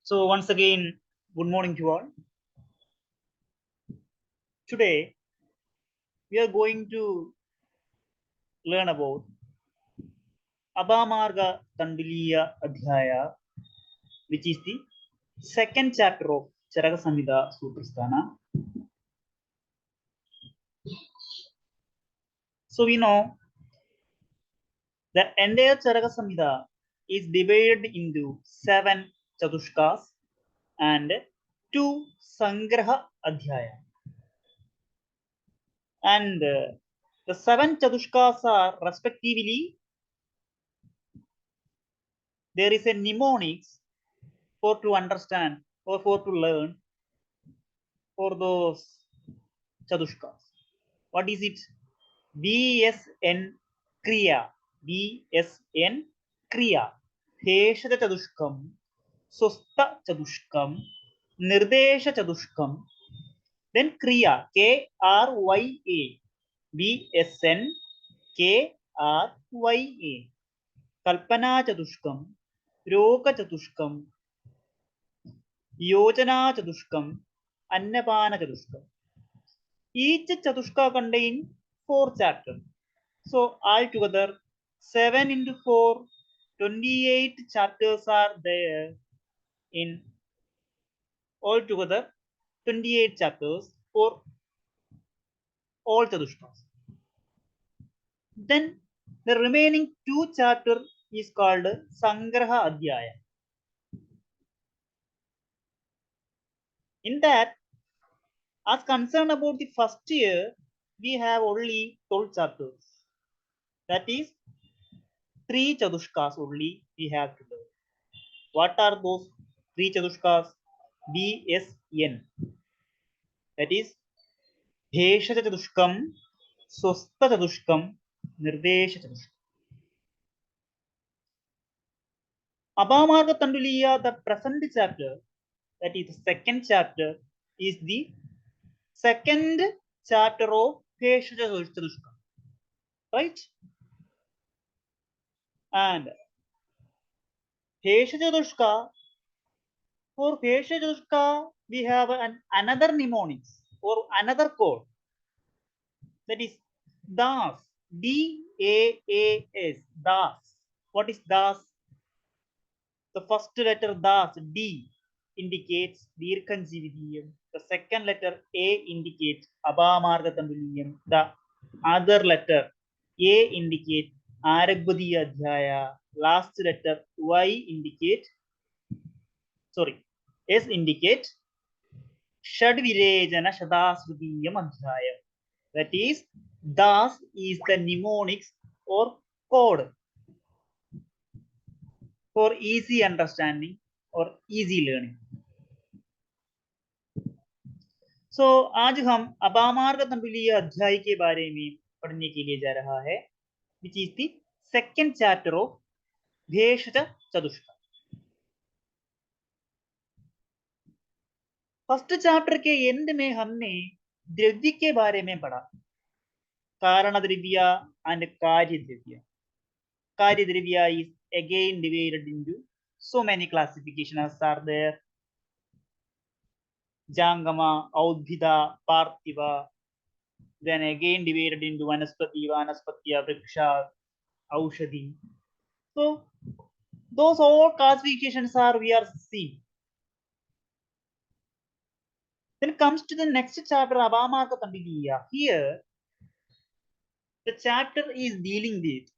So once again, good morning to all. Today we are going to learn about Abhamarga Tanduliya Adhyaya, which is the second chapter of Charaka Samhita Sutrasthana. So we know the entire Charaka Samhita is divided into 7 Chatushkas and 2 Sangraha Adhyaya. And the 7 Chatushkas are respectively, there is a mnemonics for to understand or for to learn for those Chatushkas. What is it? BSN Kriya. BSN Kriya. Bheshada Chadushkam. Susta Chadushkam. Nirdesha Chadushkam. Then Kriya. KRYA. BSN KRYA. Kalpana Chadushkam. Roka Chadushkam. Yojana Chadushkam. Annapana Chadushkam. Each Chatushka contains 4 chapters. So altogether 7 into 4, 28 chapters are there in altogether 28 chapters for all Chatushkas. Then the remaining 2 chapters is called Sangraha Adhyaya. In that, as concerned about the first year, we have only 12 chapters. That is 3 Chatushkas only we have to learn. What are those 3 Chatushkas? BSN. That is Bheshada Chatushkam, Swasta Chatushkam, Nirdesha Chatushkam. Abhamarga Tanduliya, the present chapter, that is the second chapter, is the second chapter of Bheshada Chatushkam. Right? And Bheshada Chatushka, for Bheshada Chatushka, we have another mnemonics or another code. That is Das. DAAS. Das. What is Das? The first letter Das, D, indicates Dirkanjivitiyam. The second letter A indicates Abhamarga Tanduliyam. The other letter A indicates Aragvadiya Adhyaya. Last letter Y indicate, S indicate Shadvirejana Shadasvadiyam Adhyaya. That is, Das is the mnemonics or code for easy understanding or easy learning. So आज हम अबामार्ग तंडुलीय अध्याय के बारे में पढ़ने के लिए जा रहा है, which is the second chapter of Bheshaja Chatushka. First chapter के एंड में हमने द्रव्य के बारे में पढ़ा, कारण द्रव्य and कार्य द्रव्य. कार्य द्रव्य is again divided into so many classifications are there. Jangama, Audhida, Parthiva, then again divided into Vanaspati, Vanaspatya, Vriksha, Aushadhi. So those all classifications are we are seeing. Then comes to the next chapter, Abhamarga Tandiliya. Here, the chapter is dealing with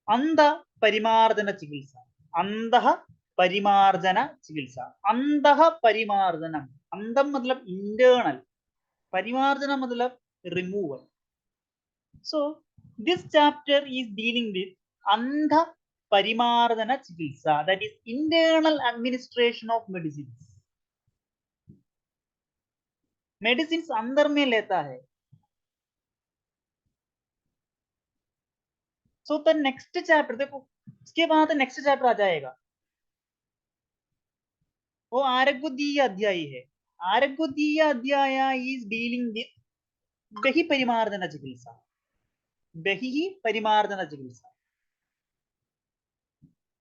Andha Parimardana Chikilsa. Andha Parimardana Chikilsa. Andha Parimardana. Andham matlab internal. Parimardana matlab removal. So this chapter is dealing with Andha Parimardana Chikilsa, that is internal administration of medicines. Medicines अंदर में लेता है. So the next chapter, देखो इसके बाद next chapter आ जाएगा, वो आरोग्यदीय अध्याय है. आरोग्यदीय अध्याय is dealing with बहिः परिमार्जन चिकित्सा. बहिः परिमार्जन चिकित्सा.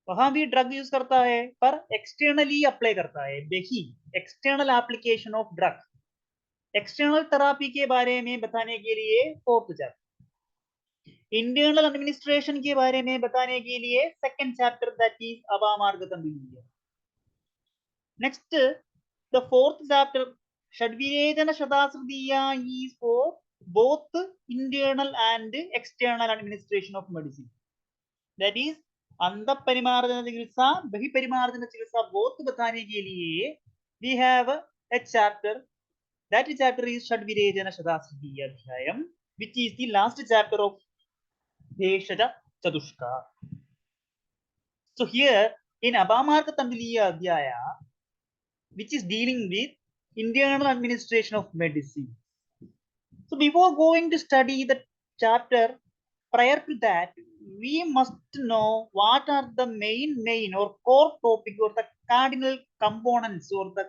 वहां भी ड्रग यूज करता है पर एक्सटर्नली अप्लाई करता है. बही external application of drug. External therapy के बारे में बताने के लिए फोर्थ चैप्टर. इंटरनल एडमिनिस्ट्रेशन के बारे में बताने के लिए second chapter that is Apamarga Tanduliya. Next the fourth chapter Shadvirechana Shatashritiya is for both internal and external administration of medicine. That is अंतःपरिमार्जन चिकित्सा बहिपरिमार्जन चिकित्सा both बताने के लिए we have a chapter. That chapter is षड्विरेचन शताश्रुतीय अध्यायम, which is the last chapter of Bheshaja चतुष्का. So here in Apamarga Tanduliya Adhyaya, which is dealing with internal administration of medicine. So before going to study the chapter, prior to that, we must know what are the main or core topic or the cardinal components or the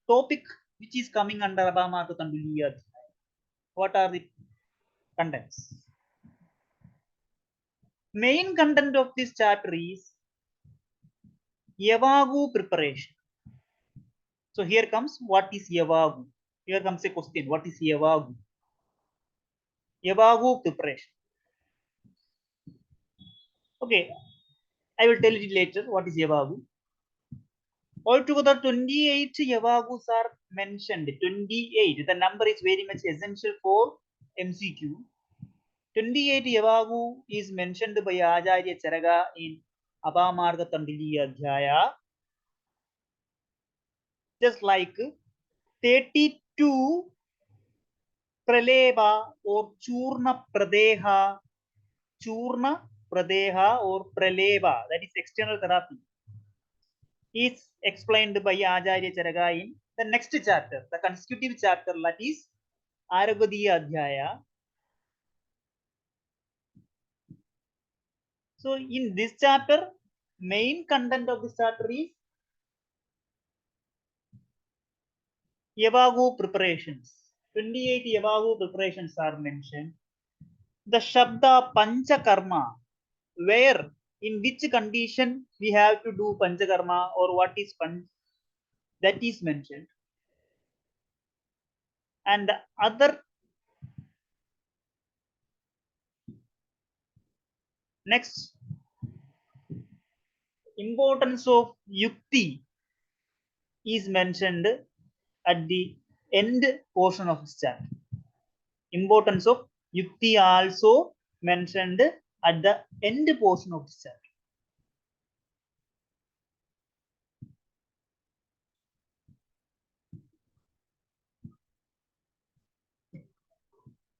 topic which is coming under Apamarga Tanduliya Adhyaya. What are the contents? Main content of this chapter is Yavagu preparation. So here comes what is Yavagu. Here comes a question. What is Yavagu? Yavagu preparation. Okay, I will tell you later what is Yavagu. Altogether 28 Yavagus are mentioned. 28. The number is very much essential for MCQ. 28 Yavagu is mentioned by Acharya Charaka in Apamarga Tanduliya Adhyaya. Just like 32 Praleba or Churna Pradeha or Praleba, that is external therapy, is explained by Acharya Charaka in the next chapter, the consecutive chapter, that is Aragadiya Adhyaya. So in this chapter, main content of this chapter is Yavagu preparations. 28 Yavagu preparations are mentioned. The Shabda Panchakarma, where in which condition we have to do Panchakarma or what is Panch, that is mentioned. And the other next importance of Yukti is mentioned at the end portion of this chapter. Importance of Yukti also mentioned at the end portion of this chapter.